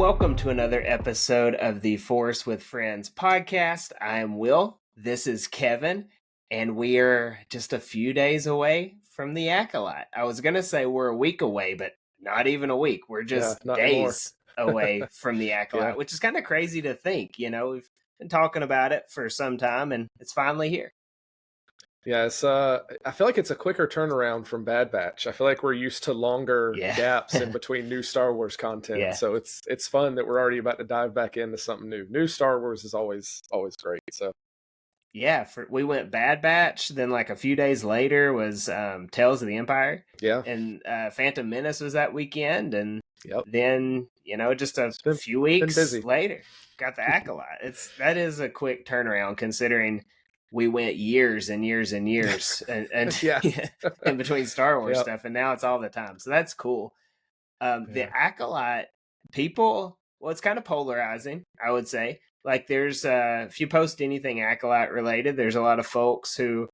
welcome to another episode of the Force with Friends podcast. I am Will. This is Kevin, and we are just a few days away from the Acolyte. I was going to say we're a week away, but not even a week. We're just not days anymore. away from the Acolyte, which is kind of crazy to think. You know, we've been talking about it for some time, and it's finally here. Yeah, I feel like it's a quicker turnaround from Bad Batch. I feel like we're used to longer gaps in between new Star Wars content. So it's fun that we're already about to dive back into something new. New Star Wars is always great. So yeah, we went Bad Batch, then like a few days later was Tales of the Empire. Yeah. And Phantom Menace was that weekend, and then, just a few weeks later, got the Acolyte. That is a quick turnaround considering we went years and years and years and in between Star Wars stuff, and now it's all the time. So that's cool. The Acolyte, it's kind of polarizing, I would say. Like there's, if you post anything Acolyte related, there's a lot of folks who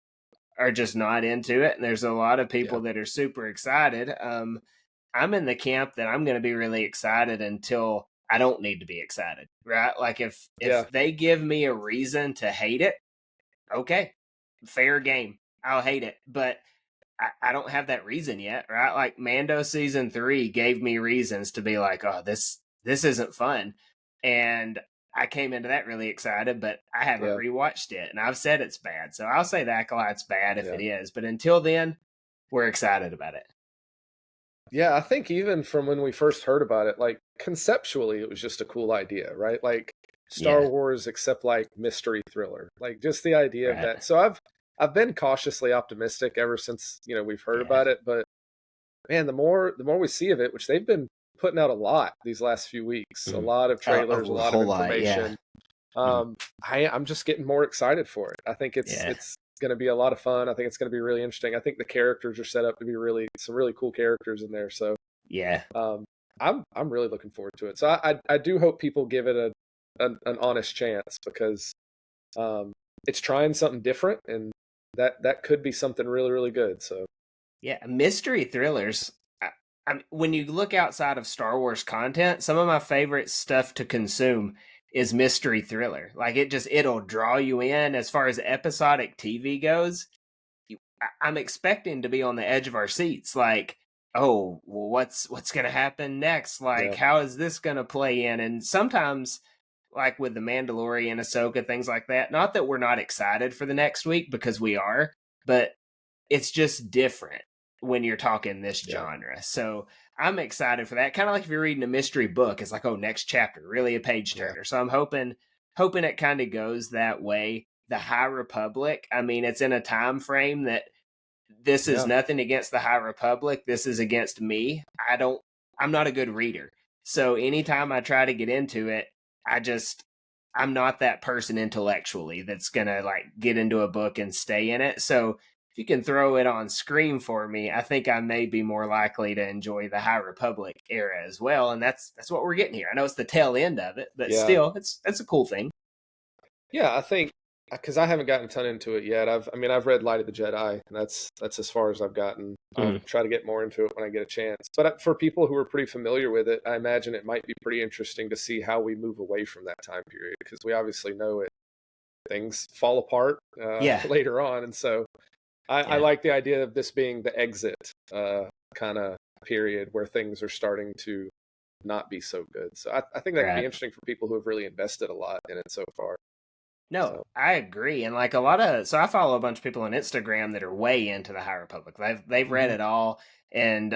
are just not into it, and there's a lot of people that are super excited. I'm in the camp that I'm going to be really excited until I don't need to be excited, right? Like if they give me a reason to hate it, okay, fair game. I'll hate it, but I don't have that reason yet, right? Like Mando season 3 gave me reasons to be like, oh, this isn't fun. And I came into that really excited, but I haven't rewatched it, and I've said it's bad. So I'll say the Acolyte's bad if it is, but until then, we're excited about it. Yeah, I think even from when we first heard about it, like conceptually, it was just a cool idea, right? Like Star Wars, except like mystery thriller, like just the idea of that. So I've been cautiously optimistic ever since we've heard about it, but man, the more we see of it, which they've been putting out a lot these last few weeks, a lot of trailers, a lot of information. I'm just getting more excited for it. I think it's going to be a lot of fun. I think it's going to be really interesting. I think the characters are set up to be some really cool characters in there. So I'm really looking forward to it. So I do hope people give it an honest chance, because it's trying something different, and that could be something really, really good. So mystery thrillers. When you look outside of Star Wars content, some of my favorite stuff to consume is mystery thriller. Like it'll draw you in. As far as episodic TV goes, I'm expecting to be on the edge of our seats. Like, oh, well, what's going to happen next? Like, how is this going to play in? And sometimes, like with the Mandalorian, Ahsoka, things like that, not that we're not excited for the next week, because we are, but it's just different when you're talking this genre. So I'm excited for that. Kind of like if you're reading a mystery book, it's like, oh, next chapter, really a page turner. So I'm hoping it kind of goes that way. The High Republic, I mean, it's in a time frame that this is nothing against the High Republic. This is against me. I'm not a good reader. So anytime I try to get into it, I'm not that person intellectually that's going to like get into a book and stay in it. So if you can throw it on screen for me, I think I may be more likely to enjoy the High Republic era as well. And that's what we're getting here. I know it's the tail end of it, but still, that's a cool thing. Yeah, I think, because I haven't gotten a ton into it yet. I've read Light of the Jedi, and that's as far as I've gotten. I'll try to get more into it when I get a chance. But for people who are pretty familiar with it, I imagine it might be pretty interesting to see how we move away from that time period, because we obviously know things fall apart later on, and so I like the idea of this being the exit kind of period where things are starting to not be so good. So I think that could be interesting for people who have really invested a lot in it so far. No, I agree. And like so I follow a bunch of people on Instagram that are way into the High Republic. They've read it all. And,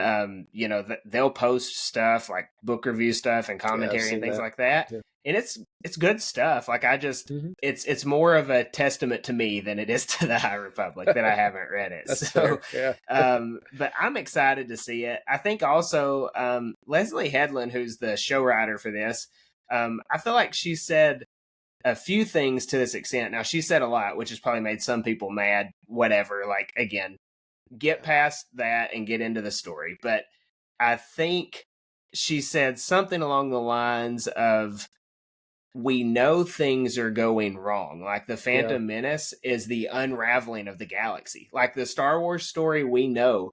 they'll post stuff like book review stuff and commentary and things like that. Yeah. And it's good stuff. Like it's more of a testament to me than it is to the High Republic that I haven't read it. That's so, but I'm excited to see it. I think also, Leslie Headland, who's the show writer for this, I feel like she said a few things to this extent. Now, she said a lot, which has probably made some people mad, whatever. Like, again, get past that and get into the story. But I think she said something along the lines of, we know things are going wrong. Like the Phantom Menace is the unraveling of the galaxy. Like the Star Wars story, we know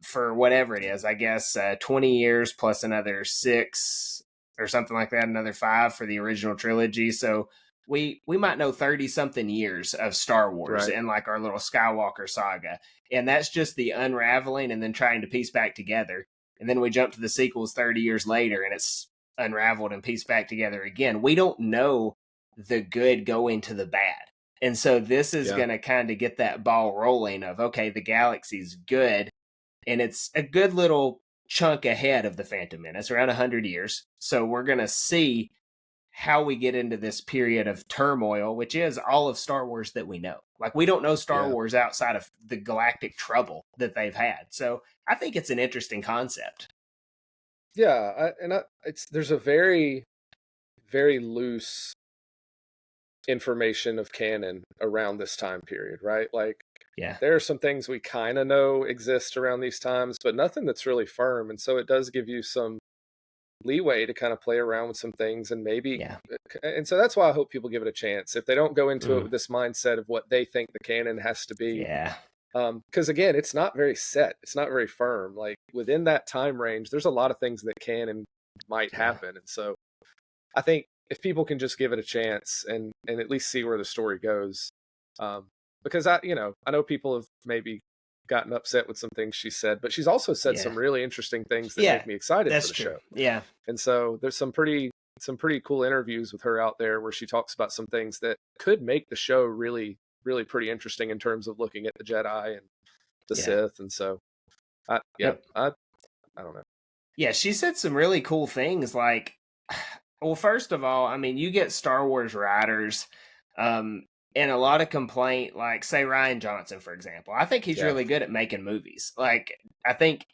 for whatever it is, I guess 20 years plus another 6 or something like that, another 5 for the original trilogy. So we might know 30 something years of Star Wars and like our little Skywalker saga. And that's just the unraveling and then trying to piece back together. And then we jump to the sequels 30 years later and it's unraveled and pieced back together again. We don't know the good going to the bad. And so this is going to kind of get that ball rolling of, okay, the galaxy's good. And it's a good little chunk ahead of the Phantom Menace, around 100 years. So we're going to see how we get into this period of turmoil, which is all of Star Wars that we know. Like, we don't know Star Wars outside of the galactic trouble that they've had. So I think it's an interesting concept. Yeah, there's a very, very loose information of canon around this time period, right? Like, there are some things we kind of know exist around these times, but nothing that's really firm. And so it does give you some leeway to kind of play around with some things and maybe and so that's why I hope people give it a chance if they don't go into it with this mindset of what they think the canon has to be. Because again, it's not very set, it's not very firm. Like, within that time range there's a lot of things that can and might happen. And so I think if people can just give it a chance and at least see where the story goes, because I know people have maybe gotten upset with some things she said, but she's also said some really interesting things that make me excited for the show. And so there's some pretty cool interviews with her out there where she talks about some things that could make the show really, really pretty interesting in terms of looking at the Jedi and the Sith. And so I don't know. Yeah, she said some really cool things. Like, well, first of all, I mean, you get Star Wars writers, and a lot of complaint, like, say, Rian Johnson, for example. I think he's really good at making movies. Like, I think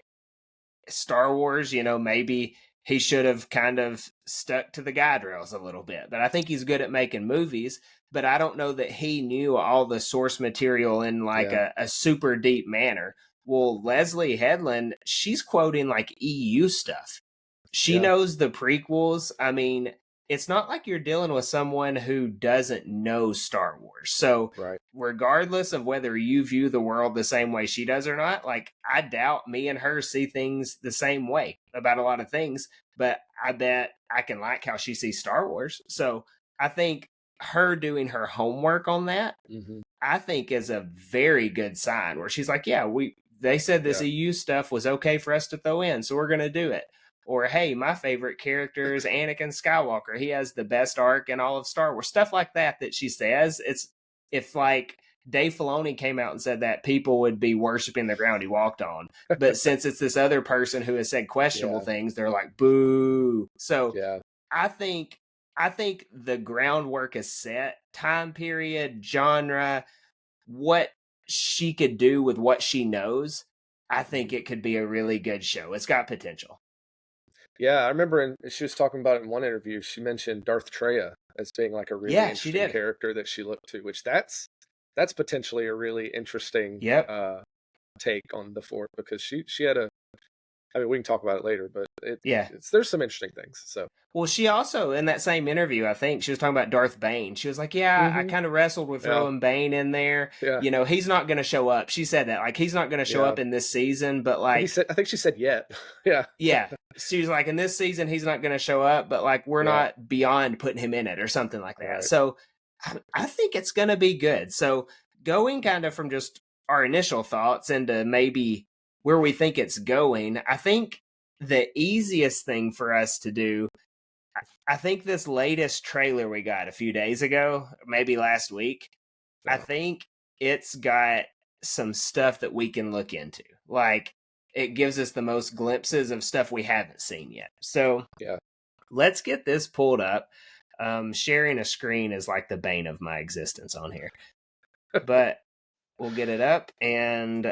Star Wars, maybe he should have kind of stuck to the guide rails a little bit. But I think he's good at making movies. But I don't know that he knew all the source material in, like, a super deep manner. Well, Leslie Headland, she's quoting, like, EU stuff. She knows the prequels. I mean, it's not like you're dealing with someone who doesn't know Star Wars. So regardless of whether you view the world the same way she does or not, like, I doubt me and her see things the same way about a lot of things, but I bet I can like how she sees Star Wars. So I think her doing her homework on that, I think is a very good sign where she's like, they said this EU stuff was okay for us to throw in, so we're going to do it. Or, hey, my favorite character is Anakin Skywalker. He has the best arc in all of Star Wars. Stuff like that she says. If like Dave Filoni came out and said that, people would be worshiping the ground he walked on. But since it's this other person who has said questionable things, they're like, boo. So I think the groundwork is set. Time period, genre, what she could do with what she knows. I think it could be a really good show. It's got potential. Yeah, I remember she was talking about it in one interview. She mentioned Darth Treya as being like a really interesting character that she looked to, which that's potentially a really interesting take on the Force, because she had I mean, we can talk about it later, but there's some interesting things. So, well, she also, in that same interview, I think she was talking about Darth Bane. She was like, I kind of wrestled with throwing Bane in there. He's not going to show up. She said that, like, he's not going to show up in this season, but like, I think she said yet. She was like, in this season, he's not going to show up, but like, we're not beyond putting him in it or something like that. Right. So I think it's going to be good. So going kind of from just our initial thoughts into maybe where we think it's going, I think the easiest thing for us to do, I think this latest trailer we got a few days ago, maybe last week, I think it's got some stuff that we can look into. Like, it gives us the most glimpses of stuff we haven't seen yet. So let's get this pulled up. Sharing a screen is like the bane of my existence on here. But we'll get it up, and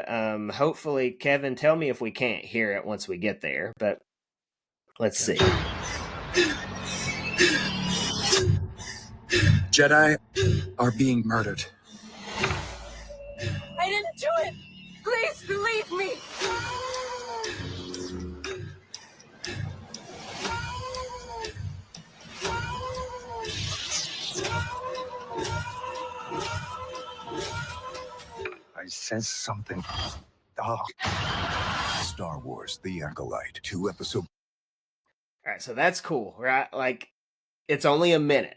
hopefully, Kevin, tell me if we can't hear it once we get there, but let's see. Jedi are being murdered. I didn't do it! Please believe me! I sense something dark. Star Wars: The Acolyte, 2 episodes. All right, so that's cool, right? Like, it's only a minute.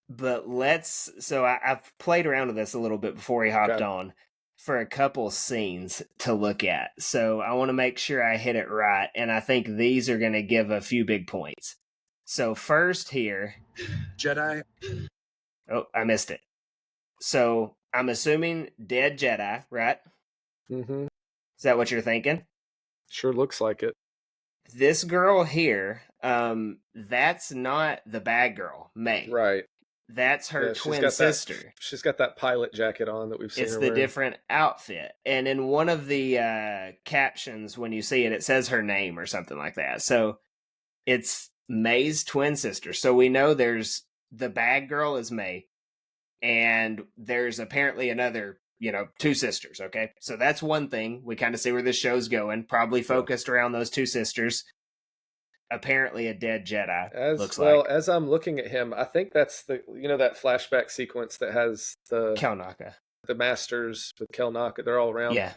But I've played around with this a little bit before he hopped on for a couple scenes to look at. So I want to make sure I hit it right. And I think these are going to give a few big points. So first here. Jedi. Oh, I missed it. So I'm assuming dead Jedi, right? Mm-hmm. Is that what you're thinking? Sure looks like it. This girl here, that's not the bad girl, May. Right. That's her twin sister. She's got that pilot jacket on that we've seen. It's her the wearing. different outfit. And in one of the captions, when you see it, it says her name or something like that. So it's May's twin sister. So we know there's the bad girl is May, and there's apparently another, two sisters. Okay. So that's one thing. We kind of see where this show's going, probably focused around those two sisters. Apparently a dead Jedi. Looks like. As I'm looking at him, I think that's that flashback sequence that has Kelnaka. The masters with Kelnaka. They're all around. Yeah.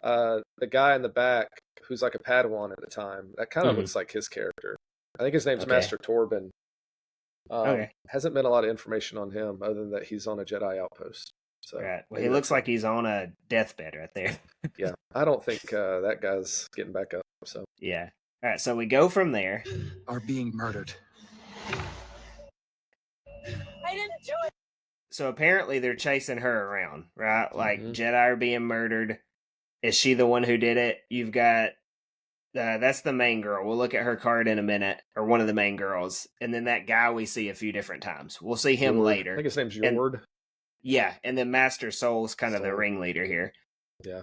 The guy in the back who's like a Padawan at the time, that kind of looks like his character. I think his name's Master Torben. Hasn't been a lot of information on him other than that he's on a Jedi outpost. So right. Well, he looks like he's on a deathbed right there. Yeah. I don't think that guy's getting back up. So yeah. All right, so we go from there. Are being murdered. I didn't do it. So apparently they're chasing her around, right? Like Jedi are being murdered. Is she the one who did it? You've got that's the main girl. We'll look at her card in a minute, or one of the main girls, and then that guy we see a few different times. We'll see him later. I think his name's Yord. And then Master Soul's kind of the ringleader here. Yeah.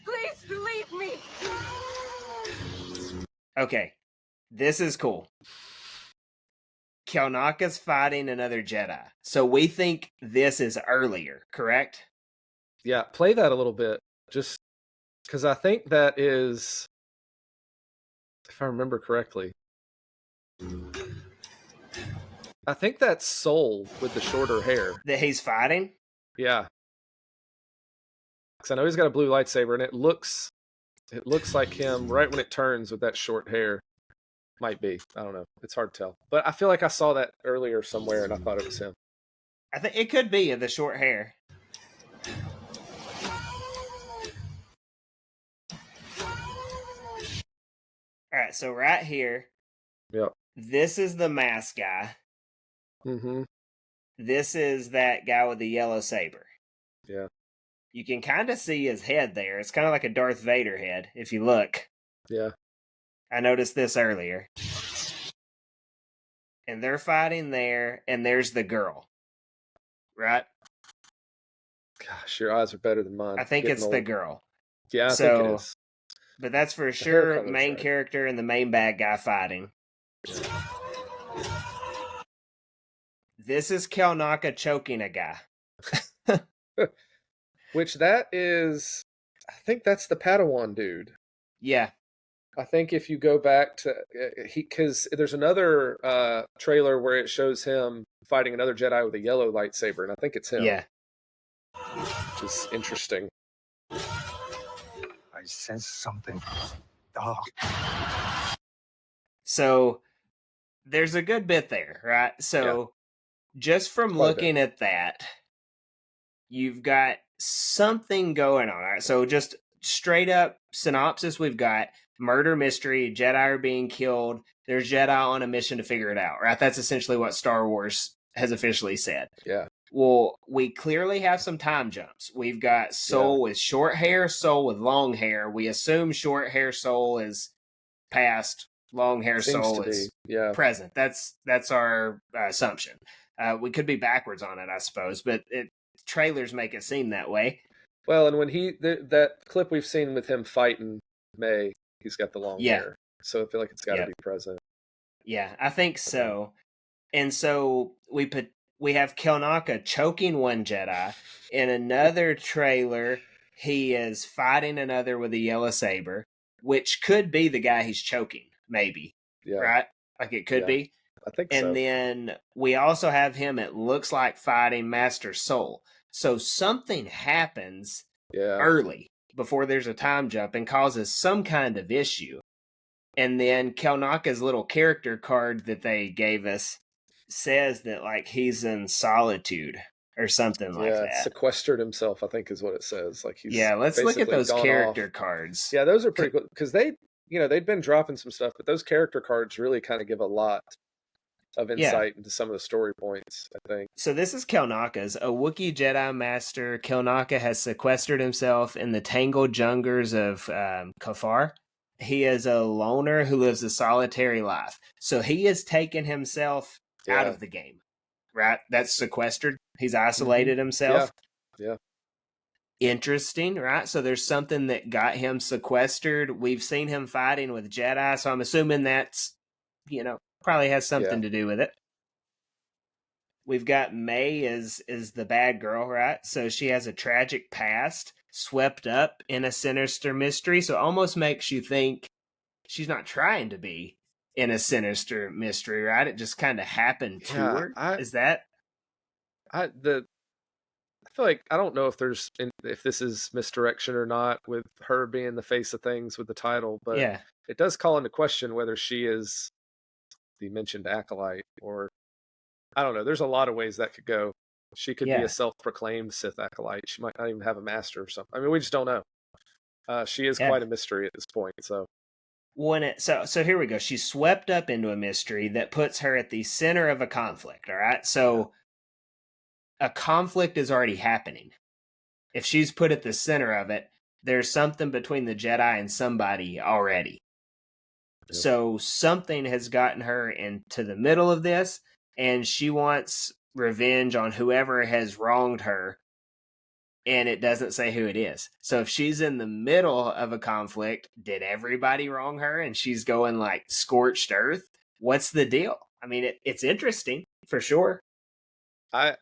Please believe me. Okay, this is cool. Kelnaka's fighting another Jedi. So we think this is earlier, correct? Yeah, play that a little bit. Just because I think that is, if I remember correctly, I think that's Soul with the shorter hair. That he's fighting? Yeah. Because I know he's got a blue lightsaber, and it looks like him right when it turns with that short hair. Might be. I don't know. It's hard to tell. But I feel like I saw that earlier somewhere, and I thought it was him. I think it could be the short hair. All right, so right here. Yep. This is the mask guy. Mm-hmm. This is that guy with the yellow saber. Yeah. You can kind of see his head there. It's kind of like a Darth Vader head, if you look. Yeah. I noticed this earlier. And they're fighting there, and there's the girl. Right? Gosh, your eyes are better than mine. I think it's the girl. Yeah, I think it is. But that's for sure main character and the main bad guy fighting. This is Kelnaka choking a guy. Which that is, I think that's the Padawan dude. Yeah. I think if you go back to because there's another trailer where it shows him fighting another Jedi with a yellow lightsaber, and I think it's him. Yeah. Which is interesting. I sense something. Dog. So there's a good bit there, right? So just from looking at that, you've got something going on. All right. So just straight up synopsis, we've got murder mystery, Jedi are being killed, there's Jedi on a mission to figure it out, right? That's essentially what Star Wars has officially said. Yeah. Well, we clearly have some time jumps. We've got Soul with short hair, Soul with long hair. We assume short hair Soul is past, long hair Soul is present. That's our assumption. We could be backwards on it, I suppose, but trailers make it seem that way. Well, and when that clip we've seen with him fighting May, he's got the long hair. So I feel like it's got to be present. Yeah, I think so. And so we have Kelnaka choking one Jedi. In another trailer, he is fighting another with a yellow saber, which could be the guy he's choking, maybe. Yeah. Right? Like it could be. I think so. And then we also have him, it looks like, fighting Master Soul. So something happens early before there's a time jump and causes some kind of issue. And then Kelnaka's little character card that they gave us says that like he's in solitude or something like Yeah, that. sequestered himself, I think is what it says. Like he's Yeah, let's look at basically those gone character off. cards. Yeah, those are pretty cool because they'd been dropping some stuff, but those character cards really kind of give a lot of Yeah. insight into some of the story points, I think. So this is Kelnaka's. A Wookiee Jedi Master, Kelnaka has sequestered himself in the tangled jungles of Kafar. He is a loner who lives a solitary life. So he has taken himself out Yeah. of the game, right? That's sequestered. He's isolated himself. Yeah. Interesting, right? So there's something that got him sequestered. We've seen him fighting with Jedi, so I'm assuming that's, probably has something to do with it. We've got May is the bad girl, right? So she has a tragic past, swept up in a sinister mystery. So it almost makes you think she's not trying to be in a sinister mystery, right? It just kind of happened to her. Is that? I feel like I don't know if this is misdirection or not with her being the face of things with the title, but Yeah. it does call into question whether she is the mentioned acolyte or I don't know. There's a lot of ways that could go. She could be a self-proclaimed Sith acolyte. She might not even have a master or something. I mean, we just don't know. She is quite a mystery at this point. So so here we go. She's swept up into a mystery that puts her at the center of a conflict. All right. So a conflict is already happening. If she's put at the center of it, there's something between the Jedi and somebody already. Yep. So something has gotten her into the middle of this, and she wants revenge on whoever has wronged her, and it doesn't say who it is. So if she's in the middle of a conflict, did everybody wrong her and she's going like scorched earth? What's the deal? I mean, it's interesting for sure. So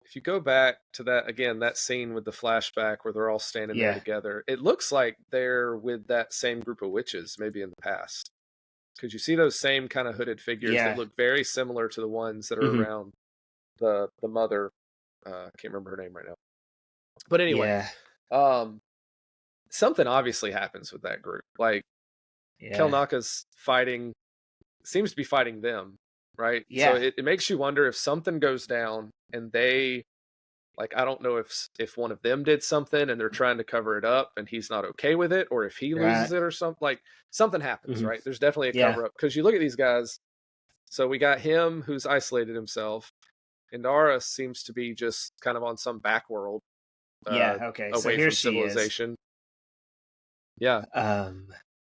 if you go back to that scene with the flashback where they're all standing there together, it looks like they're with that same group of witches maybe in the past. Because you see those same kind of hooded figures that look very similar to the ones that are around the mother. I can't remember her name right now. But anyway, something obviously happens with that group. Like Kelnaka's seems to be fighting them, right? Yeah. So it makes you wonder if something goes down and they, like, I don't know if one of them did something and they're trying to cover it up and he's not okay with it, or if he loses it or something. Like something happens, right? There's definitely a cover up because you look at these guys. So we got him who's isolated himself. Indara seems to be just kind of on some back world. Okay. Away from civilization. Yeah.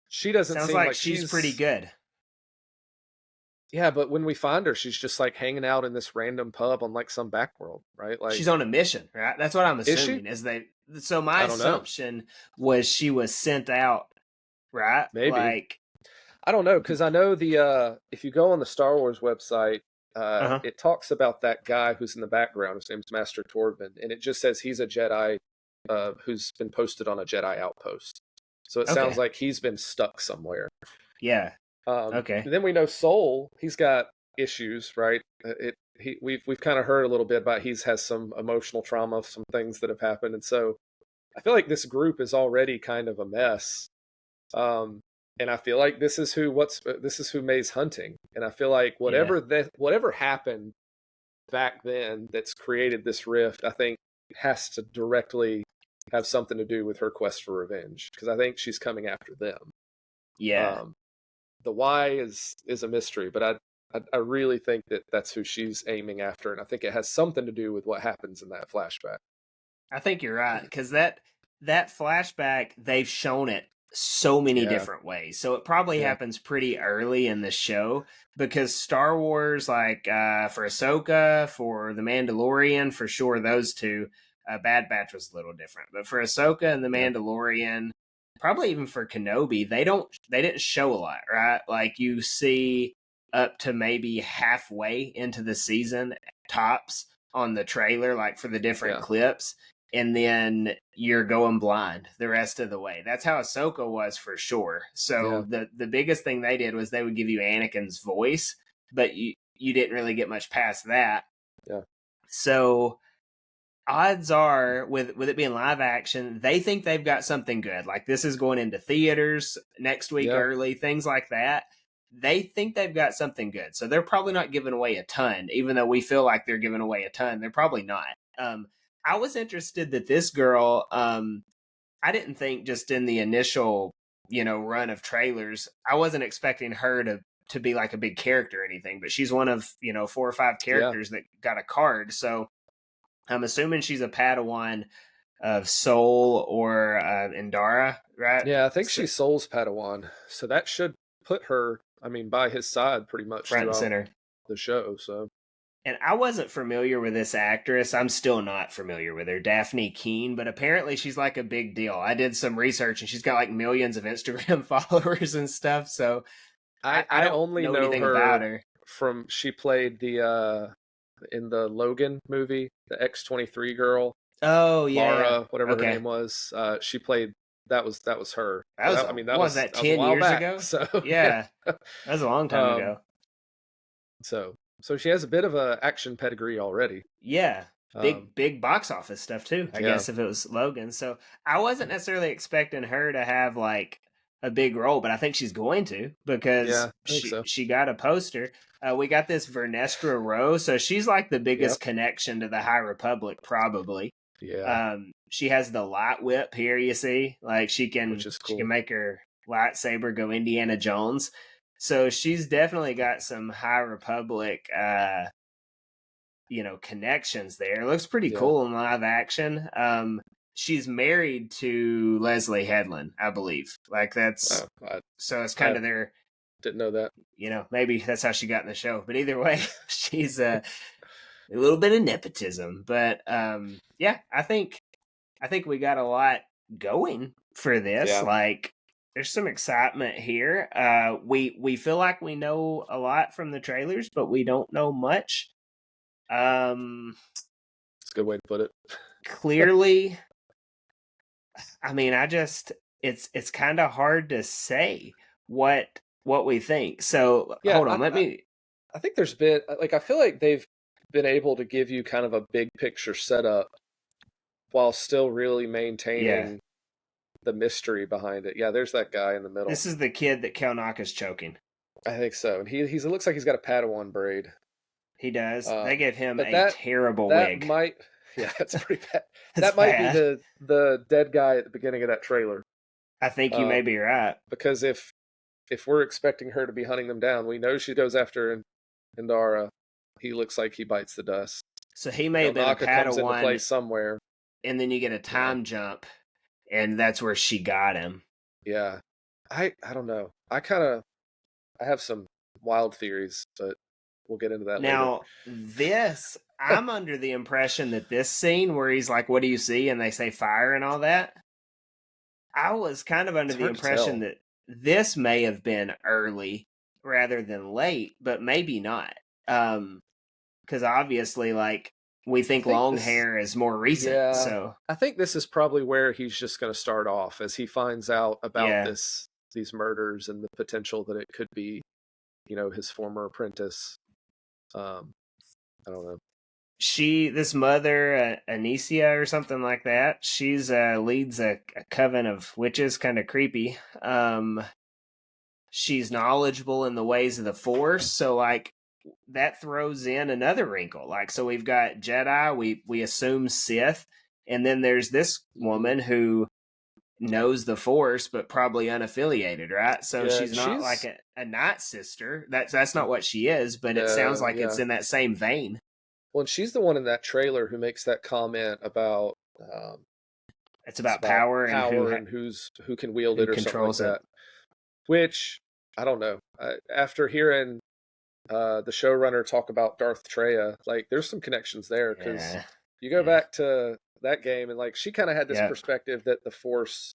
She doesn't sounds seem like she's pretty good. Yeah, but when we find her, she's just like hanging out in this random pub on like some back world, right? Like she's on a mission, right? That's what I'm assuming. So my assumption was she was sent out, right? Maybe. Like I don't know, because I know if you go on the Star Wars website, it talks about that guy who's in the background. His name's Master Torvin, and it just says he's a Jedi who's been posted on a Jedi outpost. So it sounds like he's been stuck somewhere. Yeah. And then we know Soul. He's got issues, right? We've kind of heard a little bit about has some emotional trauma, some things that have happened, and so I feel like this group is already kind of a mess. And I feel like this is who May's hunting, and I feel like whatever happened back then that's created this rift, I think has to directly have something to do with her quest for revenge, because I think she's coming after them. Yeah. The why is a mystery, but I really think that's who she's aiming after, and I think it has something to do with what happens in that flashback. I think you're right, because that flashback, they've shown it so many different ways. So it probably happens pretty early in the show, because Star Wars, like for Ahsoka, for The Mandalorian, for sure, those two, Bad Batch was a little different, but for Ahsoka and The Mandalorian, probably even for Kenobi, they didn't show a lot, right? Like you see up to maybe halfway into the season tops on the trailer, like for the different clips, and then you're going blind the rest of the way. That's how Ahsoka was for sure. So the biggest thing they did was they would give you Anakin's voice, but you didn't really get much past that. Yeah. So odds are with it being live action, they think they've got something good. Like this is going into theaters next week early, things like that. They think they've got something good. So they're probably not giving away a ton, even though we feel like they're giving away a ton. They're probably not. I was interested that this girl, I didn't think just in the initial, run of trailers, I wasn't expecting her to be like a big character or anything, but she's one of, 4 or 5 characters that got a card. So I'm assuming she's a Padawan of Soul or Indara, right? Yeah, I think she's Soul's Padawan. So that should put her, by his side pretty much front and throughout center the show. So, and I wasn't familiar with this actress. I'm still not familiar with her, Daphne Keene, but apparently she's like a big deal. I did some research and she's got like millions of Instagram followers and stuff. So I don't only know anything her about her from she played the in the Logan movie, the X-23 girl. Oh yeah, Lara, whatever her name was. She played. That was her. That was 10 years back, ago. So yeah, that was a long time ago. So she has a bit of a action pedigree already. Yeah, big box office stuff too. I guess if it was Logan. So I wasn't necessarily expecting her to have like a big role, but I think she's going to because she got a poster. We got this Vernestra Rowe, so she's like the biggest connection to the High Republic, probably. Yeah. She has the light whip here. You see, like she can make her lightsaber go Indiana Jones. So she's definitely got some High Republic, connections there. It looks pretty cool in live action. She's married to Leslie Headland, I believe. Like that's so it's kind of their. Didn't know that. Maybe that's how she got in the show. But either way, she's a little bit of nepotism. But I think we got a lot going for this. Yeah. Like there's some excitement here. We feel like we know a lot from the trailers, but we don't know much. It's a good way to put it. Clearly, it's kind of hard to say what we think. So hold on, I think there's been I feel like they've been able to give you kind of a big picture setup while still really maintaining the mystery behind it. Yeah, there's that guy in the middle. This is the kid that Kelnaka's choking. I think so. And he looks like he's got a Padawan braid. He does. They gave him a terrible wig. That's pretty bad. That might be the dead guy at the beginning of that trailer. I think you may be right. Because if we're expecting her to be hunting them down, we know she goes after Indara. He looks like he bites the dust. So he may have been a Padawan comes into play somewhere. And then you get a time jump, and that's where she got him. Yeah. I don't know. I have some wild theories, but we'll get into that now, later. I'm under the impression that this scene where he's like, what do you see? And they say fire and all that. I was kind of under the impression that this may have been early rather than late, but maybe not. Because obviously, like, we think long hair is more recent. Yeah, so I think this is probably where he's just going to start off as he finds out about these murders and the potential that it could be, his former apprentice. I don't know. This mother, Anicia or something like that, she's leads a coven of witches, kind of creepy. She's knowledgeable in the ways of the Force, so like that throws in another wrinkle. Like, so we've got Jedi, we assume Sith, and then there's this woman who knows the Force but probably unaffiliated, right? So she's not like a Night Sister. That's not what she is, but it sounds like it's in that same vein. Well, and she's the one in that trailer who makes that comment about it's about power and who can wield it or something like that. Which I don't know. After hearing the showrunner talk about Darth Treya, like there's some connections there because you go back to that game and like she kind of had this perspective that the Force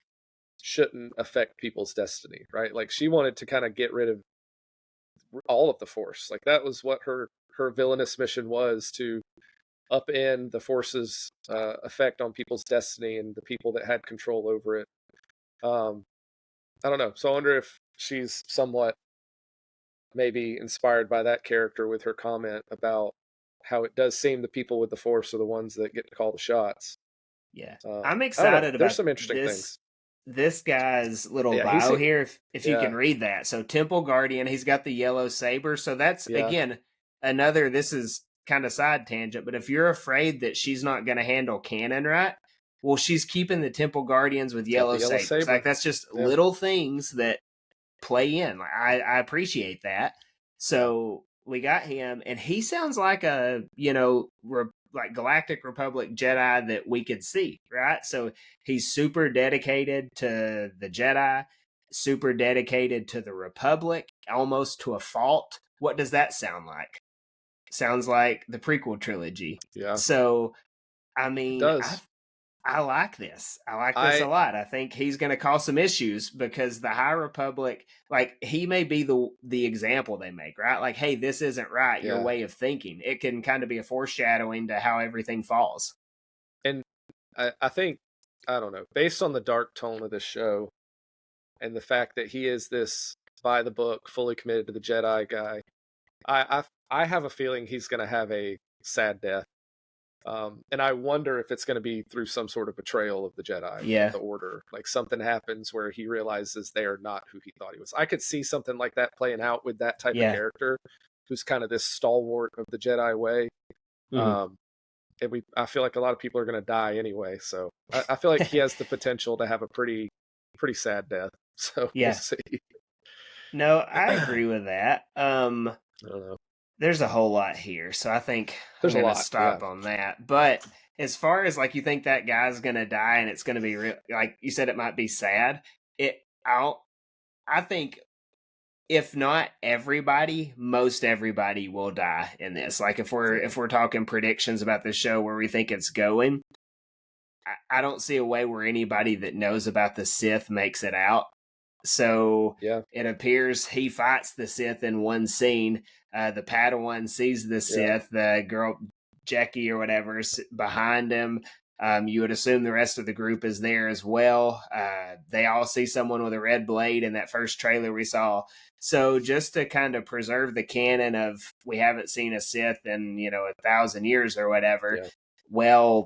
shouldn't affect people's destiny, right? Like she wanted to kind of get rid of all of the Force. Like that was what her villainous mission was, to upend the Force's effect on people's destiny and the people that had control over it. I don't know. So I wonder if she's somewhat maybe inspired by that character with her comment about how it does seem the people with the Force are the ones that get to call the shots. Yeah. I don't I'm know. excited There's about some interesting things. this guy's little Yeah, bio here, if you yeah. can read that. So Temple Guardian, he's got the yellow saber. So that's, Yeah. again, another, this is kind of side tangent, but if you're afraid that she's not going to handle canon right, well, she's keeping the Temple Guardians with yellow sabers. Saber. Like, that's just little things that play in. Like, I appreciate that. So we got him, and he sounds like a, like Galactic Republic Jedi that we could see, right? So he's super dedicated to the Jedi, super dedicated to the Republic, almost to a fault. What does that sound like? Sounds like the prequel trilogy. Yeah. So, I mean, it does. I like this. I like this a lot. I think he's going to cause some issues because the High Republic, like, he may be the example they make, right? Like, hey, this isn't right, your way of thinking. It can kind of be a foreshadowing to how everything falls. And I think, I don't know, based on the dark tone of this show and the fact that he is this by the book, fully committed to the Jedi guy, I have a feeling he's going to have a sad death. And I wonder if it's going to be through some sort of betrayal of the Jedi, the Order. Like something happens where he realizes they are not who he thought he was. I could see something like that playing out with that type of character, who's kind of this stalwart of the Jedi way. And I feel like a lot of people are going to die anyway. So I feel like he has the potential to have a pretty sad death. So we'll see. No, I agree with that. I don't know. There's a whole lot here, so I think there's I'm going to stop on that. But as far as like you think that guy's going to die and it's going to be real, like you said, it might be sad. I think if not everybody, most everybody will die in this. Like if we're talking predictions about the show where we think it's going, I don't see a way where anybody that knows about the Sith makes it out. So it appears he fights the Sith in one scene. The Padawan sees the Sith, the girl Jackie or whatever is behind him. You would assume the rest of the group is there as well. They all see someone with a red blade in that first trailer we saw. So just to kind of preserve the canon of we haven't seen a Sith in 1,000 years or whatever. Well,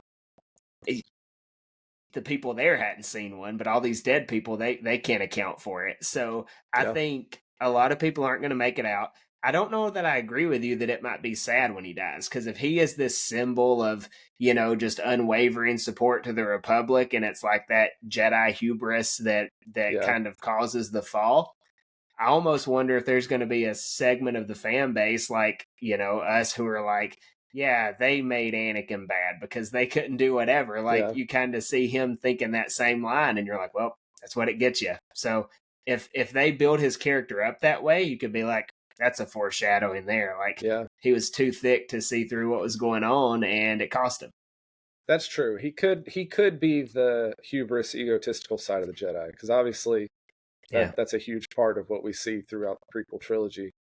the people there hadn't seen one, but all these dead people, they can't account for it. So I think a lot of people aren't going to make it out. I don't know that I agree with you that it might be sad when he dies, because if he is this symbol of, just unwavering support to the Republic, and it's like that Jedi hubris that kind of causes the fall, I almost wonder if there's going to be a segment of the fan base like, us who are like, yeah, they made Anakin bad because they couldn't do whatever. Like you kind of see him thinking that same line and you're like, well, that's what it gets you. So if they build his character up that way, you could be like, that's a foreshadowing there. Like he was too thick to see through what was going on and it cost him. That's true. He could be the hubris, egotistical side of the Jedi, because obviously that's a huge part of what we see throughout the prequel trilogy.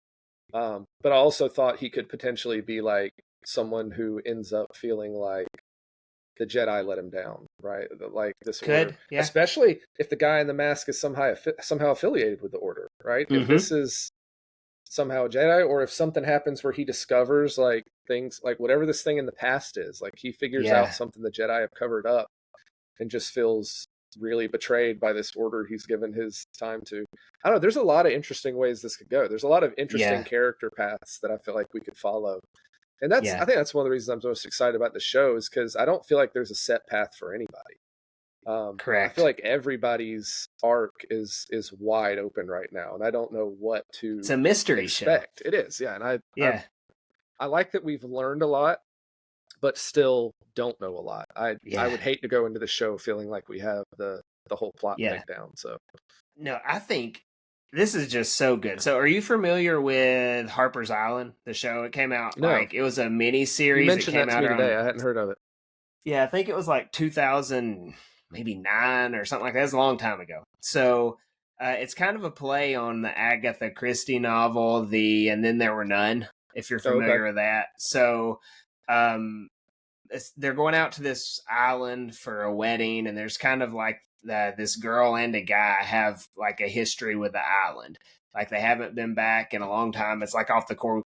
But I also thought he could potentially be like someone who ends up feeling like the Jedi let him down, right? Like this order, especially if the guy in the mask is somehow affiliated with the Order, right? If this is somehow a Jedi, or if something happens where he discovers like things, like whatever this thing in the past is, like he figures out something the Jedi have covered up and just feels really betrayed by this Order he's given his time to. I don't know. There's a lot of interesting ways this could go. There's a lot of interesting character paths that I feel like we could follow. And I think that's one of the reasons I'm most excited about the show, is because I don't feel like there's a set path for anybody. Correct. I feel like everybody's arc is wide open right now, and I don't know what to. It's a mystery expect. It is, and I like that we've learned a lot, but still don't know a lot. I would hate to go into the show feeling like we have the whole plot down. So no, I think this is just so good. So are you familiar with Harper's Island, the show? It came out it was a mini series. You mentioned that to me today. I hadn't heard of it. Yeah, I think it was like 2000, maybe 9 or something like that. It was a long time ago. So it's kind of a play on the Agatha Christie novel, And Then There Were None, if you're familiar with that. So they're going out to this island for a wedding, and there's kind of like this girl and a guy have like a history with the island. Like they haven't been back in a long time. It's like off the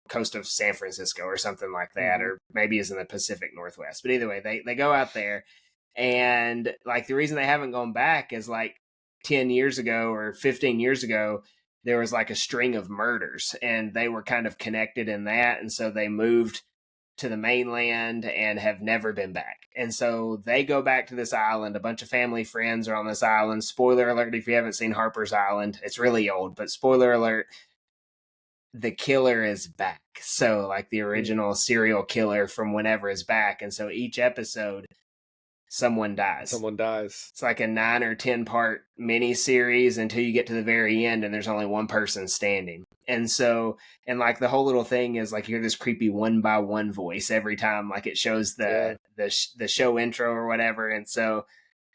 coast of San Francisco or something like that, Mhm. or maybe is in the Pacific Northwest. But either way, they go out there, and like the reason they haven't gone back is like 10 years ago or 15 years ago, there was like a string of murders, and they were kind of connected in that, and so they moved to the mainland and have never been back. And so they go back to this island. A bunch of family friends are on this island. Spoiler alert if you haven't seen Harper's Island. It's really old, but spoiler alert, the killer is back. So like the original serial killer from whenever is back. And so each episode someone dies. Someone dies. It's like a 9 or 10 part mini series until you get to the very end and there's only one person standing. And so, and like the whole little thing is like you hear this creepy 1 by 1 voice every time, like it shows the show intro or whatever. And so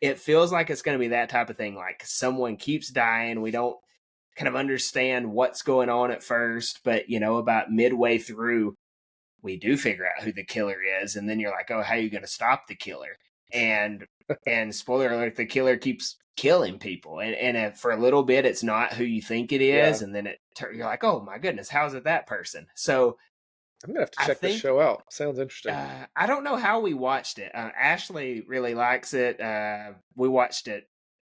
it feels like it's going to be that type of thing. Like someone keeps dying. We don't kind of understand what's going on at first, but you know, about midway through, we do figure out who the killer is. And then you're like, oh, how are you going to stop the killer? And spoiler alert, the killer keeps killing people, and for a little bit it's not who you think it is, and then you're like, oh my goodness, how is it that person? So I'm gonna have to check this show out. Sounds interesting. I don't know how we watched it. Ashley really likes it. We watched it.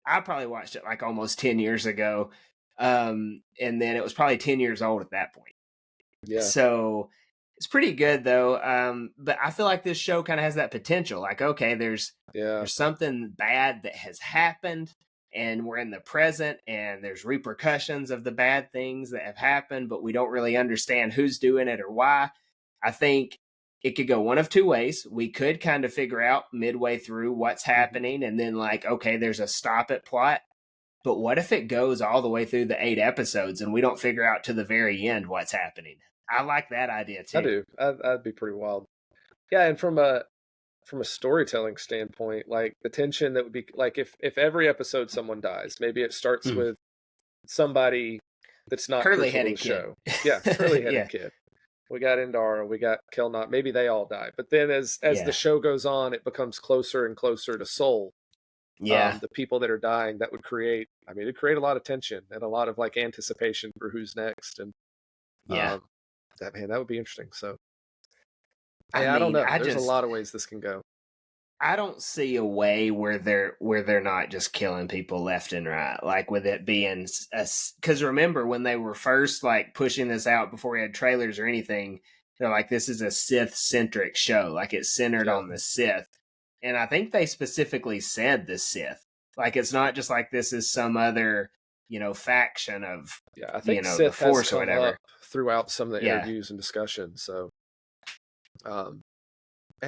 I probably watched it like almost 10 years ago, and then it was probably 10 years old at that point. Yeah. So it's pretty good though. But I feel like this show kind of has that potential. Like, okay, there's something bad that has happened and we're in the present and there's repercussions of the bad things that have happened, but we don't really understand who's doing it or why. I think it could go one of two ways. We could kind of figure out midway through what's happening and then like, okay, there's a stop it plot. But what if it goes all the way through the 8 episodes and we don't figure out to the very end what's happening? I like that idea too. I do. That'd be pretty wild. Yeah, and from a storytelling standpoint, like the tension that would be like if every episode someone dies, maybe it starts with somebody that's not curly-headed show. Yeah, curly-headed kid. We got Indara, we got Kelnot. Maybe they all die, but then as the show goes on, it becomes closer and closer to Soul. Yeah, the people that are dying, that would create. I mean, it'd create a lot of tension and a lot of like anticipation for who's next, and that would be interesting. So, I don't know. There's a lot of ways this can go. I don't see a way where they're not just killing people left and right. Like with it being, because remember when they were first like pushing this out before we had trailers or anything, they're like, this is a Sith centric show. Like it's centered on the Sith, and I think they specifically said the Sith. Like it's not just like this is some other faction of I think Sith the Force has come or whatever up throughout some of the interviews and discussions. So, and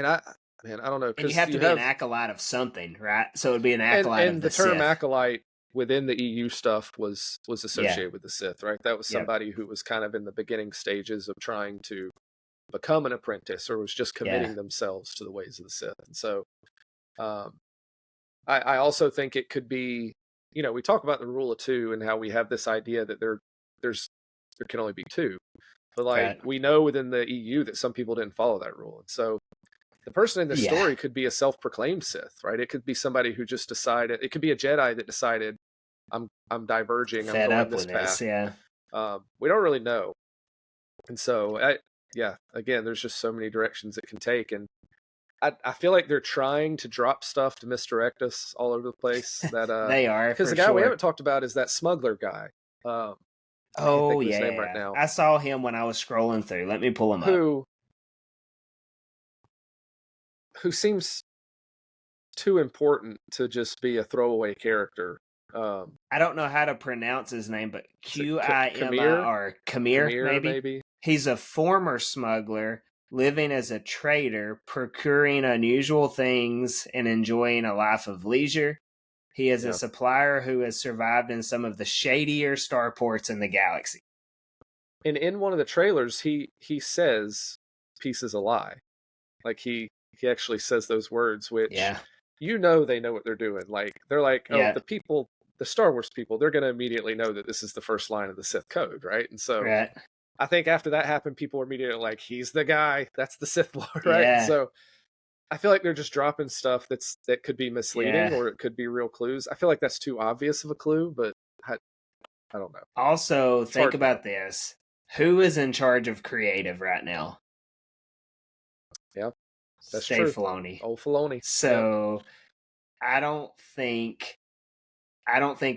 I don't know, because you have to be an acolyte of something, right? So it'd be an acolyte and of the term Sith. Acolyte within the EU stuff was associated with the Sith, right? That was somebody who was kind of in the beginning stages of trying to become an apprentice, or was just committing themselves to the ways of the Sith. And so, I also think it could be, we talk about the rule of 2 and how we have this idea that there can only be 2, but like we know within the EU that some people didn't follow that rule, and so the person in the story could be a self-proclaimed Sith, right? It could be somebody who just decided. It could be a Jedi that decided, I'm diverging. I'm going this path. We don't really know, and so again, there's just so many directions it can take, and I feel like they're trying to drop stuff to misdirect us all over the place. That they are, because the guy we haven't talked about is that smuggler guy. His name right now. I saw him when I was scrolling through. Let me pull him up. Who seems too important to just be a throwaway character. I don't know how to pronounce his name, but Qimir or Qimir maybe. He's a former smuggler living as a trader, procuring unusual things and enjoying a life of leisure. He is a supplier who has survived in some of the shadier starports in the galaxy. And in one of the trailers, he says, "Peace is a lie." Like he actually says those words, which they know what they're doing. Like they're like, the people, the Star Wars people, they're going to immediately know that this is the first line of the Sith code, right? And so I think after that happened, people were immediately like, he's the guy, that's the Sith Lord, right? Yeah. So I feel like they're just dropping stuff that could be misleading or it could be real clues. I feel like that's too obvious of a clue, but I don't know. Also, think about this. who is in charge of creative right now? Yeah, that's Dave true. Filoni. Old Filoni. So I don't think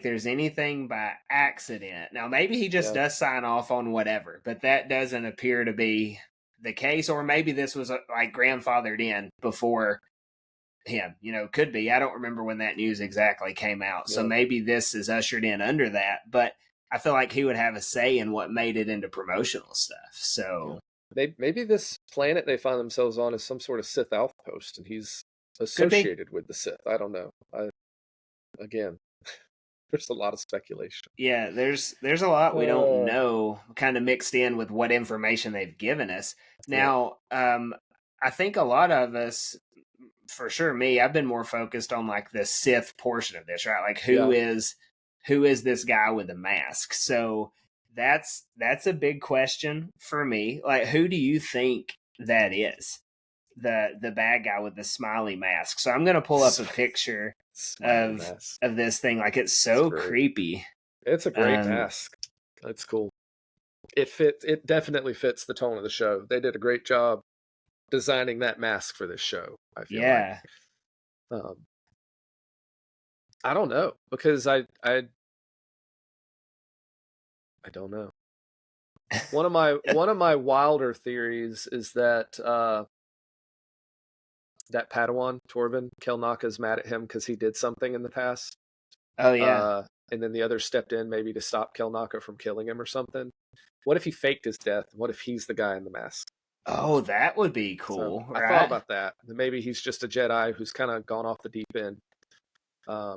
there's anything by accident. Now maybe he just does sign off on whatever, but that doesn't appear to be the case. Or maybe this was like grandfathered in before him. Could be. I don't remember when that news exactly came out. So maybe this is ushered in under that. But I feel like he would have a say in what made it into promotional stuff. So maybe this planet they find themselves on is some sort of Sith outpost, and he's associated with the Sith. I don't know. Again, there's a lot of speculation. Yeah, there's a lot we don't know, kind of mixed in with what information they've given us. Now, I think a lot of us, for sure me, I've been more focused on like the Sith portion of this, right? Like who is this guy with the mask? So that's a big question for me. Like, who do you think that is? The bad guy with the smiley mask. So I'm gonna pull up a picture of this thing. Like, it's so creepy. It's a great mask. It's cool. It definitely fits the tone of the show. They did a great job designing that mask for this show, I feel like. I don't know, because I don't know. One of my wilder theories is that that Padawan Torben Kelnaka's mad at him because he did something in the past. Oh yeah. And then the others stepped in maybe to stop Kelnaka from killing him or something. What if he faked his death? What if he's the guy in the mask? Oh, that would be cool. So I thought about that. Maybe he's just a Jedi who's kind of gone off the deep end.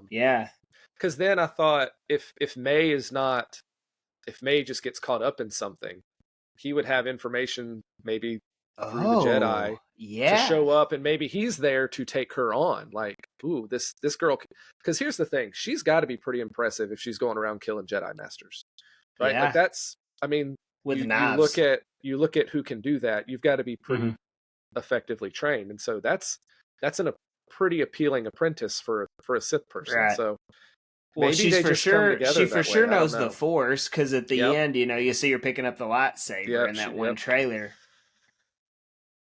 Yeah. Because then I thought if May just gets caught up in something, he would have information maybe through the Jedi to show up, and maybe he's there to take her on. Like, ooh, this girl. Because here's the thing: she's got to be pretty impressive if she's going around killing Jedi masters, right? Like that's. I mean, with knives. You look at who can do that. You've got to be pretty effectively trained, and so that's a pretty appealing apprentice for a Sith person. Right. So. Well, maybe she for sure knows the Force, because at the end, you see her picking up the lightsaber in that one trailer.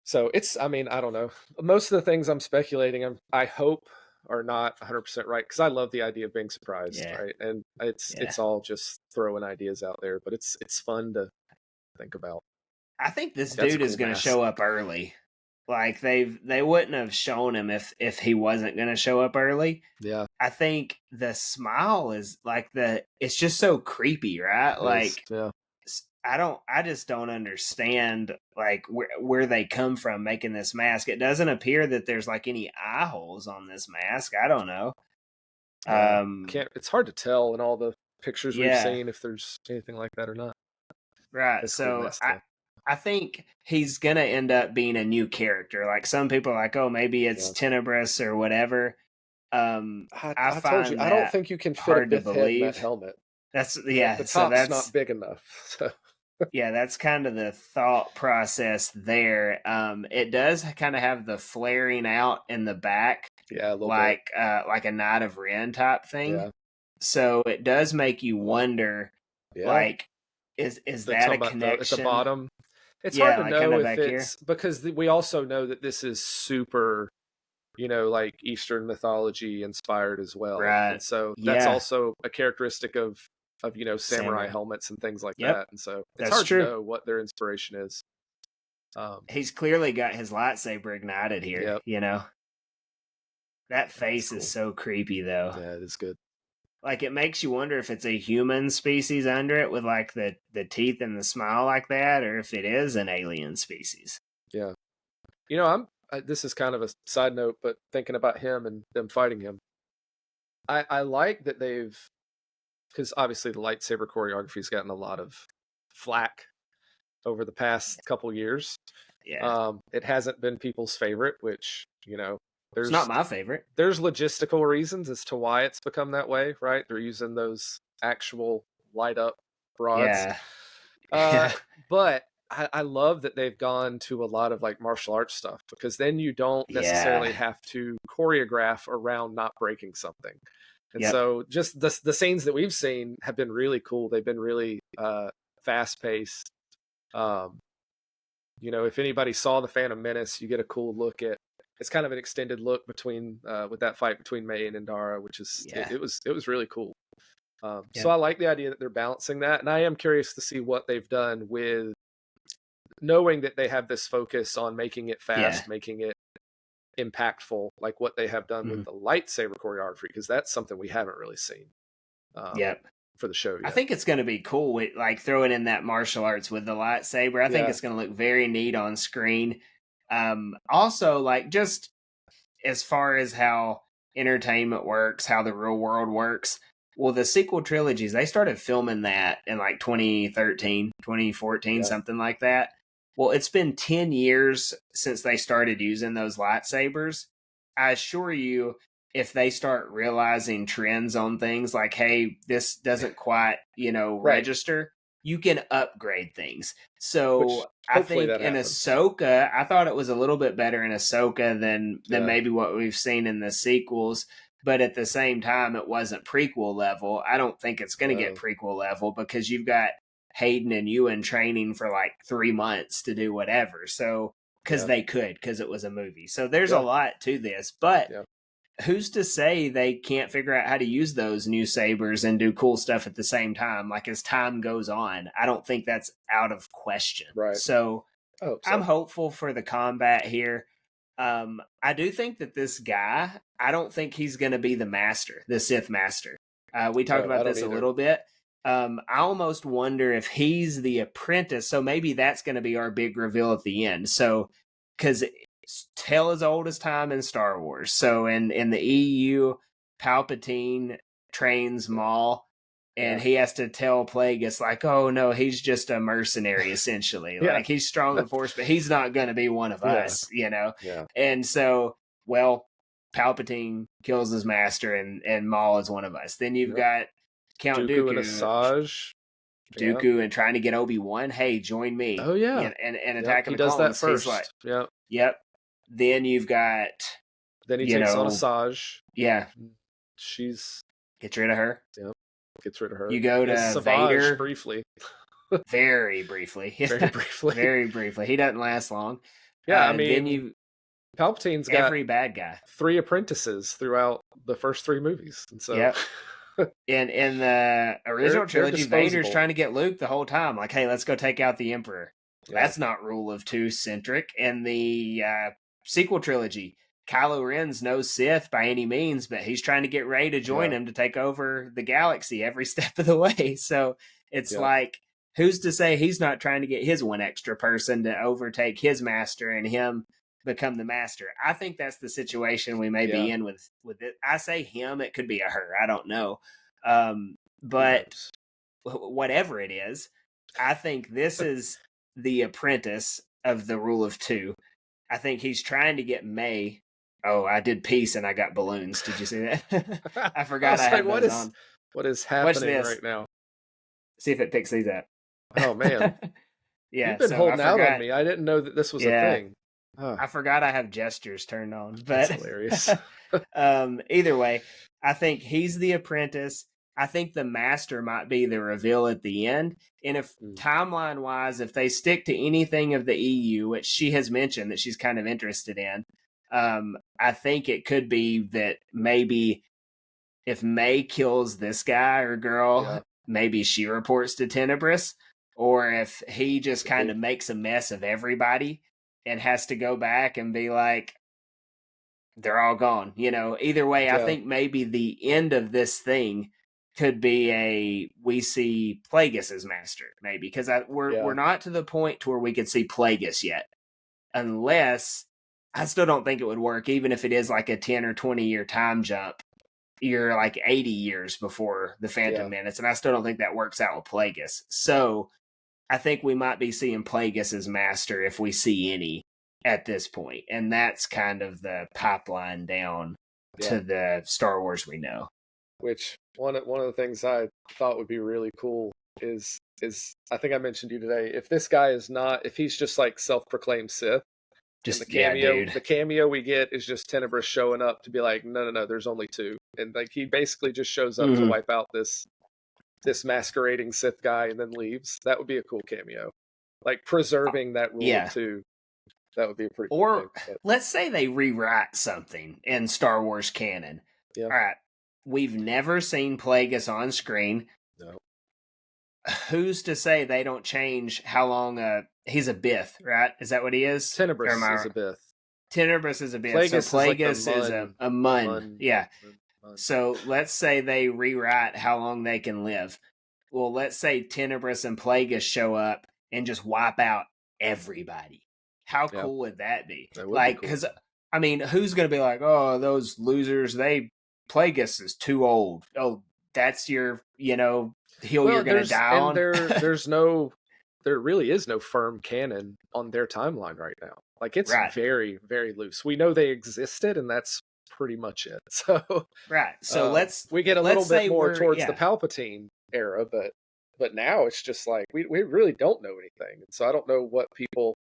So it's, I mean, I don't know. Most of the things I'm speculating, I hope are not 100% right, because I love the idea of being surprised, right? And it's all just throwing ideas out there, but it's fun to think about. I think this dude is going to show up early. Like they wouldn't have shown him if he wasn't going to show up early. Yeah. I think the smile is like it's just so creepy, right? I just don't understand like where they come from making this mask. It doesn't appear that there's like any eye holes on this mask. I don't know. It's hard to tell in all the pictures we've seen if there's anything like that or not. Right. So I think he's going to end up being a new character. Like, some people are like, oh, maybe it's Tenebrous or whatever. I told you, I don't think you can fit a Bith head in that helmet. That's the top's not big enough. So. Yeah, that's kind of the thought process there. It does kind of have the flaring out in the back, a little like a Knight of Ren type thing. Yeah. So it does make you wonder, like, is that a connection at the bottom? It's hard to know if it's because we also know that this is super, like Eastern mythology inspired as well. Right. And so that's also a characteristic of samurai helmets and things like that. And so it's hard to know what their inspiration is. He's clearly got his lightsaber ignited here. That face is so creepy, though. Yeah, it is good. Like, it makes you wonder if it's a human species under it with like the teeth and the smile like that, or if it is an alien species. Yeah. This is kind of a side note, but thinking about him and them fighting him, I like that because obviously the lightsaber choreography's gotten a lot of flack over the past couple years. Yeah. It hasn't been people's favorite, which, it's not my favorite. There's logistical reasons as to why it's become that way, right? They're using those actual light up rods. Yeah. But I love that they've gone to a lot of like martial arts stuff, because then you don't necessarily have to choreograph around not breaking something. And so just the scenes that we've seen have been really cool. They've been really fast paced. Um, if anybody saw the Phantom Menace, you get a cool look at. It's kind of an extended look between with that fight between May and Indara, which is it was really cool. So I like the idea that they're balancing that, and I am curious to see what they've done with knowing that they have this focus on making it fast, making it impactful, like what they have done with the lightsaber choreography, because that's something we haven't really seen. For the show yet. I think it's going to be cool with like throwing in that martial arts with the lightsaber. I think it's going to look very neat on screen. Also, like just as far as how entertainment works, how the real world works. Well, the sequel trilogies, they started filming that in like 2013, 2014, something like that. Well, it's been 10 years since they started using those lightsabers. I assure you, if they start realizing trends on things like, hey, this doesn't quite, register, you can upgrade things. So I think in Ahsoka, I thought it was a little bit better in Ahsoka than maybe what we've seen in the sequels. But at the same time, it wasn't prequel level. I don't think it's going to get prequel level because you've got Hayden and Ewan training for like 3 months to do whatever. So, because they could, because it was a movie. So there's a lot to this. But who's to say they can't figure out how to use those new sabers and do cool stuff at the same time? Like as time goes on, I don't think that's out of question. Right. So I'm hopeful for the combat here. I do think that this guy, I don't think he's going to be the master, the Sith master. We talked about this a little bit. I almost wonder if he's the apprentice. So maybe that's going to be our big reveal at the end. So, because tale as old as time in Star Wars. So in the EU, Palpatine trains Maul, and he has to tell Plagueis like, oh no, he's just a mercenary essentially. Like he's strong in the Force, but he's not going to be one of us, Yeah. And so, well, Palpatine kills his master, and Maul is one of us. Then you've got Count Dooku and Asajj. Dooku and trying to get Obi-Wan. Hey, join me. Oh yeah, and attacking he the does clones. that first. He's like, yep. Then you've got. Then he takes on Asajj. Yeah, she's gets rid of her. Yep, gets rid of her. You go to Savage Vader briefly. Very briefly. Very briefly. He doesn't last long. Yeah, I mean, then Palpatine's got every bad guy. 3 apprentices throughout the first 3 movies, and so. In the original trilogy, Vader's trying to get Luke the whole time. Like, hey, let's go take out the Emperor. That's not rule of 2 centric. In the sequel trilogy, Kylo Ren's no Sith by any means, but he's trying to get Rey to join him to take over the galaxy every step of the way. So it's like, who's to say he's not trying to get his one extra person to overtake his master and him become the master? I think that's the situation we may be in with it. I say him, it could be a her. I don't know. But whatever it is, I think this is the apprentice of the rule of 2. I think he's trying to get May. Oh, I did peace and I got balloons. Did you see that? I forgot I had those on. What is happening right now? See if it picks these up. Oh, man. You've been holding out on me. I didn't know that this was a thing. I forgot I have gestures turned on. But that's hilarious. Either way, I think he's the apprentice. I think the master might be the reveal at the end. And if timeline-wise, if they stick to anything of the EU, which she has mentioned that she's kind of interested in, I think it could be that maybe if May kills this guy or girl, maybe she reports to Tenebris, or if he just kind of makes a mess of everybody and has to go back and be like, they're all gone. Either way, I think maybe the end of this thing could be we see Plagueis as master, maybe, because we're not to the point to where we could see Plagueis yet, unless I still don't think it would work, even if it is like a 10 or 20 year time jump. You're like 80 years before the Phantom Menace, and I still don't think that works out with Plagueis. So I think we might be seeing Plagueis as master if we see any at this point, and that's kind of the pipeline down to the Star Wars we know. Which one of the things I thought would be really cool is I think I mentioned to you today, if this guy is not, if he's just like self-proclaimed Sith, just the cameo, the cameo we get is just Tenebris showing up to be like, no, there's only 2, and like he basically just shows up to wipe out this masquerading Sith guy and then leaves. That would be a cool cameo. like preserving that rule yeah. too. That would be a pretty cool Or thing. But, let's say they rewrite something in Star Wars canon. yeah. All right, we've never seen Plagueis on screen. No. Who's to say they don't change how long he's a Bith, right? Is that what he is? Tenebrous is a Bith. Tenebrous is a Bith. Plagueis So Plagueis is is a Mun. Yeah. Mun. So let's say they rewrite how long they can live. Well, let's say Tenebrous and Plagueis show up and just wipe out everybody. How cool would that be? That would like, be cool. because I mean, who's going to be like, oh, those losers? Plagueis is too old. Oh, that's your, hill you're going to die on. There really is no firm canon on their timeline right now. Like it's very, very loose. We know they existed, and that's pretty much it. So right. So we get a little bit more towards the Palpatine era, but now it's just like we really don't know anything, and so I don't know what people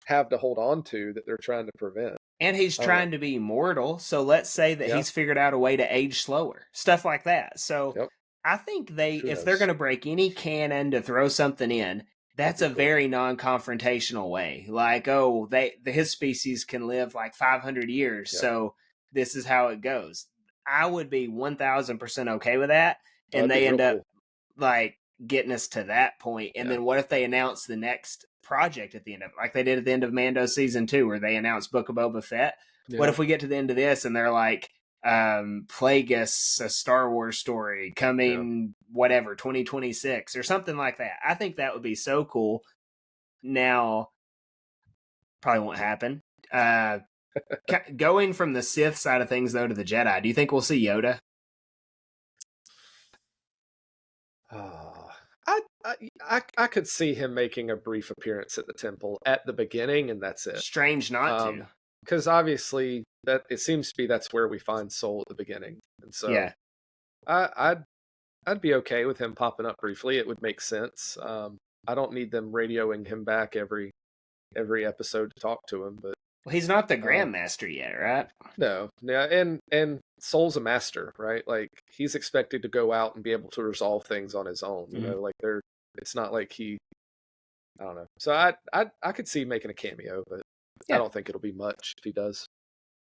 have to hold on to that they're trying to prevent. And he's trying to be immortal, so let's say that he's figured out a way to age slower, stuff like that. So I think if they're going to break any canon to throw something in, that's a very non-confrontational way. Like, his species can live like 500 years, so this is how it goes. I would be 1,000% okay with that, and they end up like getting us to that point. And then what if they announce the next project at the end of it, like they did at the end of Mando season 2, where they announced Book of Boba Fett? What if we get to the end of this and they're like, Plagueis, a Star Wars story coming, whatever, 2026 or something like that? I think that would be so cool. Now, probably won't happen. Going from the Sith side of things though to the Jedi, do you think we'll see Yoda? I could see him making a brief appearance at the temple at the beginning, and that's it. Strange not to, because obviously that it seems to be that's where we find Soul at the beginning, and so I'd be okay with him popping up briefly. It would make sense. I don't need them radioing him back every episode to talk to him, but he's not the Grandmaster yet, right? No, and Soul's a master, right? Like he's expected to go out and be able to resolve things on his own. You know, like it's not like I don't know. So I could see making a cameo, but I don't think it'll be much if he does.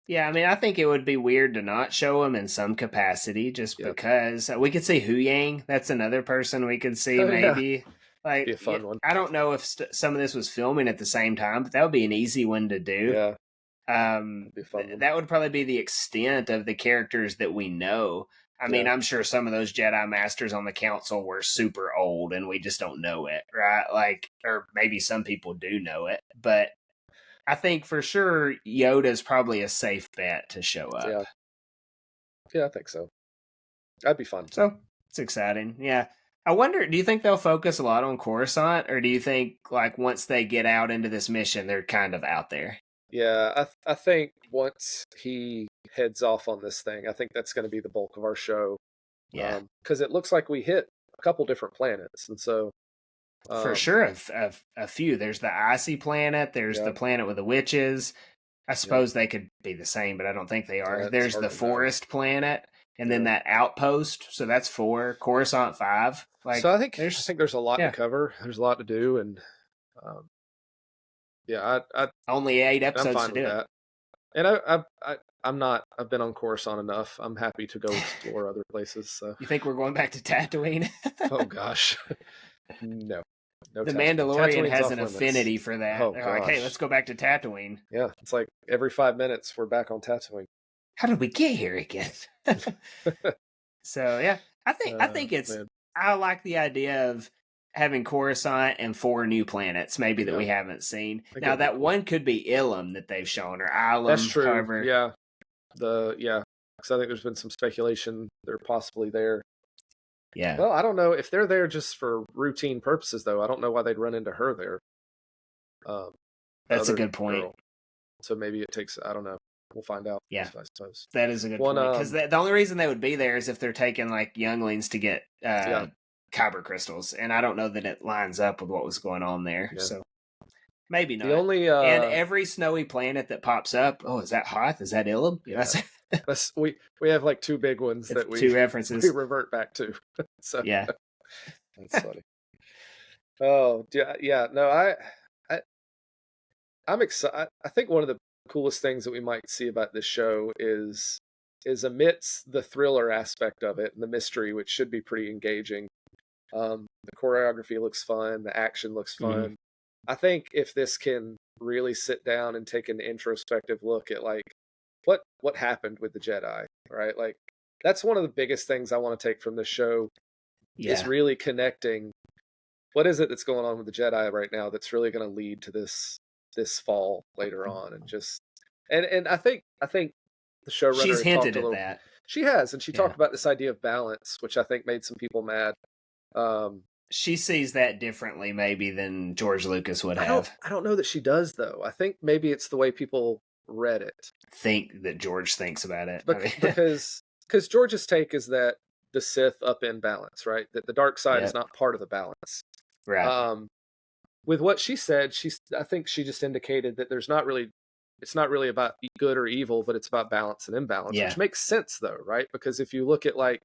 Yeah, I mean, I think it would be weird to not show him in some capacity, just because we could see Hu Yang. That's another person we could see, maybe. Like, be a fun one. I don't know if some of this was filming at the same time, but that would be an easy one to do. Yeah. Be a fun one. That would probably be the extent of the characters that we know. I mean, I'm sure some of those Jedi Masters on the Council were super old and we just don't know it, right? Like, or maybe some people do know it, but I think for sure Yoda's probably a safe bet to show up. Yeah, I think so. That'd be fun. So, it's exciting. Yeah. I wonder, do you think they'll focus a lot on Coruscant, or do you think, like, once they get out into this mission, they're kind of out there? Yeah, I think once he heads off on this thing, I think that's going to be the bulk of our show. Yeah. Because it looks like we hit a couple different planets, and so... for sure, a few. There's the icy planet, there's the planet with the witches. I suppose they could be the same, but I don't think they are. There's the forest planet, and then that outpost, so that's 4. Coruscant 5. Like, so I think there's a lot to cover. There's a lot to do, and I only 8 episodes I'm fine to do with that. And I'm not. I've been on Coruscant enough. I'm happy to go explore other places. So you think we're going back to Tatooine? Oh gosh, no. The Mandalorian has an affinity for that. Oh, They're like, hey, let's go back to Tatooine. Yeah, it's like every 5 minutes we're back on Tatooine. How did we get here again? So yeah, I think it's. Man. I like the idea of having Coruscant and 4 new planets, maybe that we haven't seen. Now that one could be Ilum that they've shown, or Ilum. That's true. However. Yeah, because I think there's been some speculation they're possibly there. Yeah. Well, I don't know if they're there just for routine purposes, though. I don't know why they'd run into her there. That's a good point. Girl. So maybe it takes. I don't know. We'll find out. Yeah, I suppose that is a good point. Because the only reason they would be there is if they're taking like younglings to get kyber crystals, and I don't know that it lines up with what was going on there. Yeah. So maybe not. The only and every snowy planet that pops up. Oh, is that Hoth? Is that Ilum? Yeah. We have like 2 big ones that 2 references we revert back to. So yeah, that's funny. Oh, yeah. No, I I'm excited. I think one of the coolest things that we might see about this show is amidst the thriller aspect of it and the mystery, which should be pretty engaging. The choreography looks fun, the action looks Hmm. fun. I think if this can really sit down and take an introspective look at like what happened with the Jedi, right? Like that's one of the biggest things I want to take from this show is Yeah. really connecting what is it that's going on with the Jedi right now that's really going to lead to this fall later on, and just and I think the showrunner She's had talked hinted a at little. that. She has, and she Yeah. talked about this idea of balance, which I think made some people mad. Um, She sees that differently maybe than George Lucas would I don't have. I don't know that she does though. I think maybe it's the way people read it. Think that George thinks about it. I mean, Because George's take is that the Sith upend balance, right? That the dark side is yep. not part of the balance. Right. Um, with what she said, I think she just indicated that it's not really about good or evil, but it's about balance and imbalance, Yeah. which makes sense though, right? Because if you look at like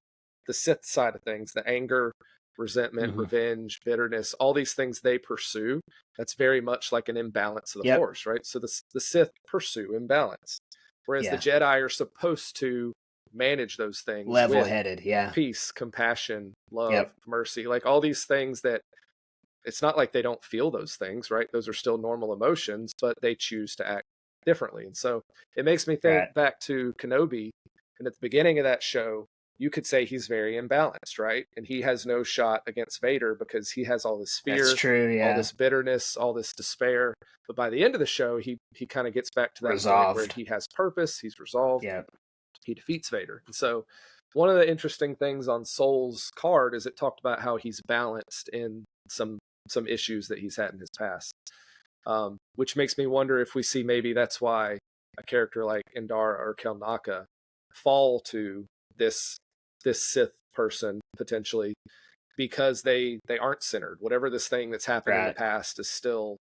the Sith side of things, the anger, resentment, Mhm. revenge, bitterness, all these things they pursue, that's very much like an imbalance of the Yep. Force, right? So the Sith pursue imbalance, whereas the Yeah. Jedi are supposed to manage those things with Level-headed. Yeah. peace, compassion, love, Yep. mercy, like all these things that it's not like they don't feel those things, right? Those are still normal emotions, but they choose to act differently. And so it makes me Right. think back to Kenobi. And at the beginning of that show, you could say he's very imbalanced, right? And he has no shot against Vader because he has all this That's fear, true. all Yeah. this bitterness, all this despair. But by the end of the show, he kind of gets back to that point where Resolved. he has purpose, he's resolved, Yeah. he defeats Vader. And so one of the interesting things on Soul's card is it talked about how he's balanced in some issues that he's had in his past, which makes me wonder if we see maybe that's why a character like Indara or Kelnaka fall to this Sith person potentially because they aren't centered. Whatever this thing that's happened in the Right. past is still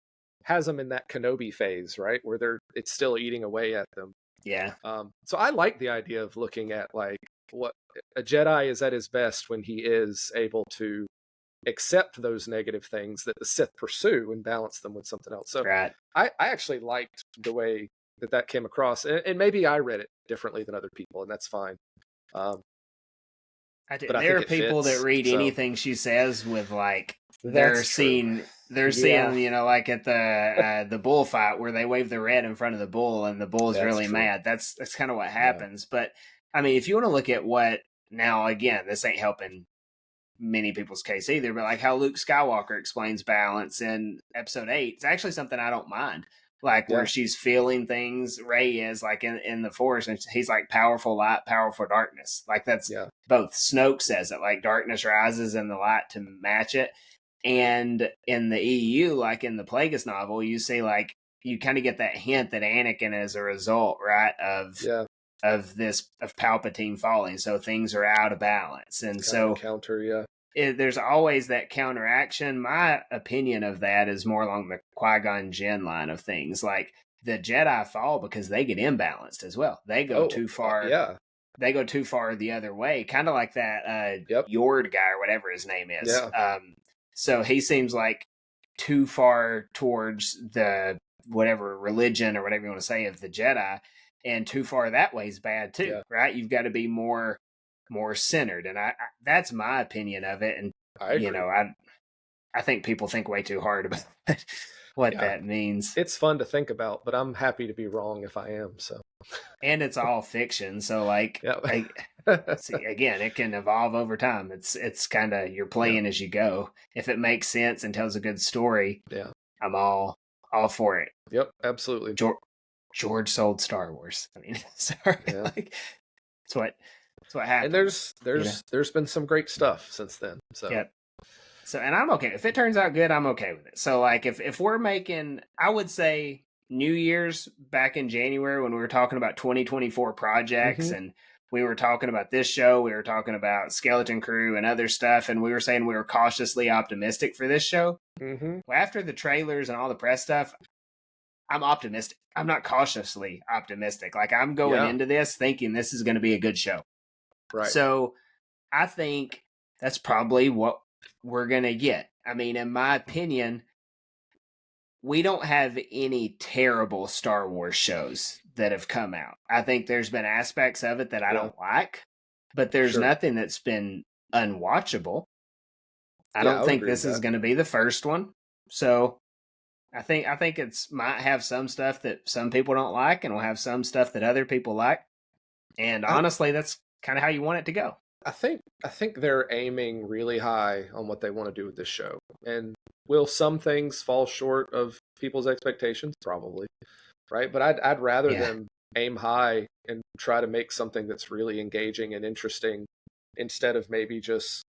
has them in that Kenobi phase, right, where it's still eating away at them. Yeah. So I like the idea of looking at like what a Jedi is at his best when he is able to accept those negative things that the Sith pursue and balance them with something else. So Right. I actually liked the way that came across, and maybe I read it differently than other people, and that's fine. Um, I do. but I There think are it people that fits. read So anything she says with like they're that's true. seeing they're Yeah. seeing like at the bullfight where they wave the red in front of the bull and the bull's That's really true. mad. That's kind of what happens. But I mean, if you want to look at what now again, this ain't helping many people's case either, but like how Luke Skywalker explains balance in episode 8, it's actually something I don't mind. Like where she's feeling things, Rey is like in the Force, and he's like powerful light, powerful darkness. Like that's both. Snoke says it, like darkness rises and the light to match it. And in the EU, like in the Plagueis novel, you see like you kind of get that hint that Anakin is a result, right, of Palpatine falling. So things are out of balance, and so counter, there's always that counteraction. My opinion of that is more along the Qui-Gon Jinn line of things. Like the Jedi fall because they get imbalanced as well. They go too far. They go too far the other way. Kind of like that Yord guy or whatever his name is. So he seems like too far towards the whatever religion or whatever you want to say of the Jedi, and too far that way is bad too, right? You've got to be more centered, and I that's my opinion of it. And I think people think way too hard about what that means. It's fun to think about, but I'm happy to be wrong if I am. So, and it's all fiction, so like, see, again, it can evolve over time. It's kind of you're playing as you go. If it makes sense and tells a good story, I'm all for it. Yep, absolutely. George sold Star Wars. I mean, sorry, like, it's what happened. And there's been some great stuff since then. So So, and I'm okay if it turns out good. I'm okay with it. So, like, if we're making, I would say New Year's back in January when we were talking about 2024 projects, and we were talking about this show, we were talking about Skeleton Crew and other stuff, and we were saying we were cautiously optimistic for this show. Well, after the trailers and all the press stuff, I'm optimistic. I'm not cautiously optimistic. Like, I'm going into this thinking this is going to be a good show. Right. So I think that's probably what we're going to get. I mean, in my opinion, we don't have any terrible Star Wars shows that have come out. I think there's been aspects of it that I don't like, but there's nothing that's been unwatchable. I don't would think agree this with is that. going to be the first one. So I think it's might have some stuff that some people don't like, and will have some stuff that other people like. And honestly, that's kind of how you want it to go. I think they're aiming really high on what they want to do with this show. And will some things fall short of people's expectations? Probably. Right? But I'd rather them aim high and try to make something that's really engaging and interesting instead of maybe just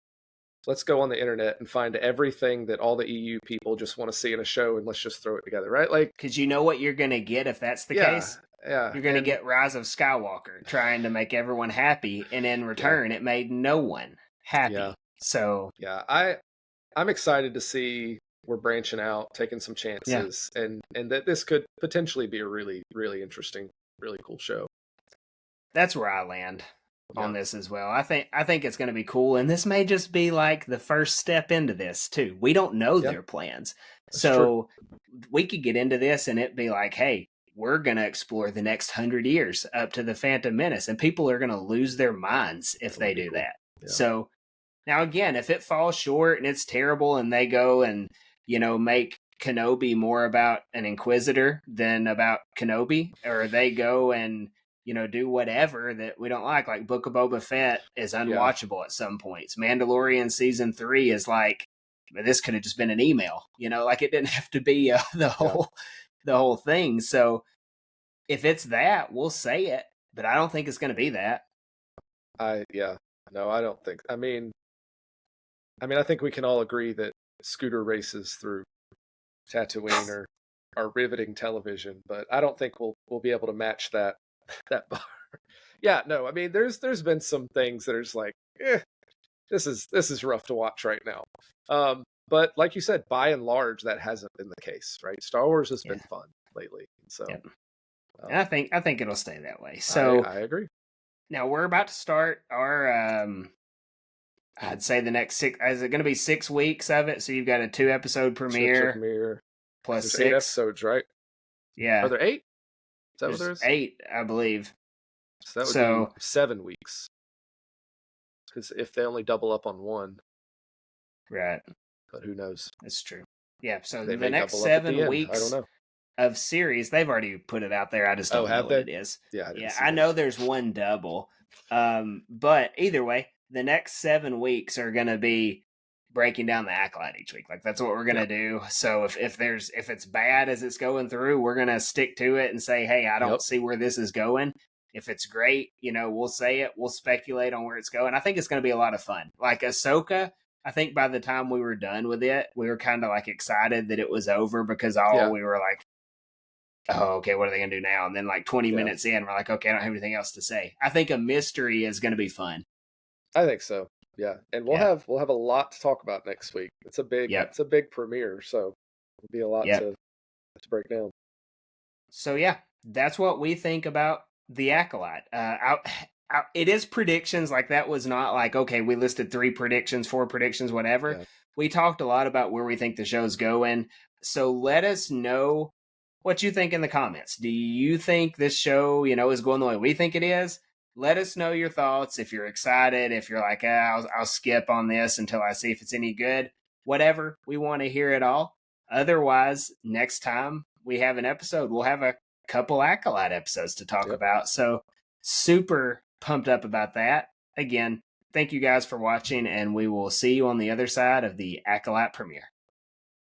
let's go on the internet and find everything that all the EU people just want to see in a show and let's just throw it together, right? Like, because you know what you're going to get if that's the case? Yeah. You're going to get Rise of Skywalker trying to make everyone happy, and in return, it made no one happy. Yeah. So, I'm excited to see we're branching out, taking some chances, and that this could potentially be a really, really interesting, really cool show. That's where I land on this as well. I think it's going to be cool, and this may just be like the first step into this too. We don't know their plans, so we could get into this and it be like, hey, we're going to explore the next 100 years up to the Phantom Menace, and people are going to lose their minds if they do that. Yeah. So now again, if it falls short and it's terrible, and they go and make Kenobi more about an Inquisitor than about Kenobi, or they go and do whatever that we don't like Book of Boba Fett is unwatchable at some points. Mandalorian season 3 is like, this could have just been an email, like it didn't have to be the whole thing. So if it's that, we'll say it, but I don't think it's going to be that. No, I don't think. I mean, I think we can all agree that scooter races through Tatooine are riveting television, but I don't think we'll be able to match that bar. Yeah, no, I mean, there's been some things that are just like, this is rough to watch right now. But like you said, by and large, that hasn't been the case, right? Star Wars has been fun lately, so I think it'll stay that way. So I agree. Now we're about to start our I'd say the next 6. Is it going to be 6 weeks of it? So you've got a 2-episode premiere plus 6 8 episodes, right? Yeah. Are there 8? Is that what there is? 8, I believe. So that would be 7 weeks. Because if they only double up on one, right? But who knows? That's true. Yeah. So they the next 7 weeks, I don't know, of series, they've already put it out there. I just don't know what it is. Yeah. I know there's one double. But either way, the next 7 weeks are going to be breaking down the Acolyte each week. Like that's what we're going to do. So if it's bad as it's going through, we're going to stick to it and say, hey, I don't see where this is going. If it's great, we'll say it. We'll speculate on where it's going. I think it's going to be a lot of fun. Like Ahsoka, I think by the time we were done with it, we were kind of like excited that it was over because we were like, oh, okay, what are they going to do now? And then like 20 minutes in, we're like, okay, I don't have anything else to say. I think a mystery is going to be fun. I think so. Yeah. And we'll have a lot to talk about next week. It's a big premiere, so it'll be a lot to break down. So that's what we think about the Acolyte. It is predictions. Like that was not like, okay, we listed 3 predictions, 4 predictions, whatever. Yeah. We talked a lot about where we think the show's going. So let us know what you think in the comments. Do you think this show, is going the way we think it is? Let us know your thoughts. If you're excited, if you're like, I'll skip on this until I see if it's any good. Whatever. We want to hear it all. Otherwise, next time we have an episode, we'll have a couple Acolyte episodes to talk about. So super pumped up about that. Again, thank you guys for watching, and we will see you on the other side of the Acolyte premiere.